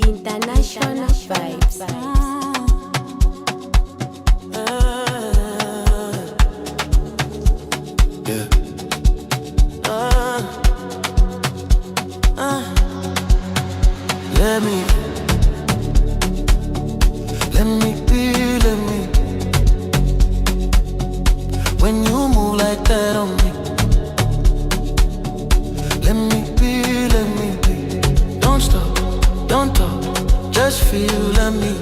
International vibes. Yeah. Let me be. When you move like that on me, let me be. Don't stop, don't talk, just feel, let me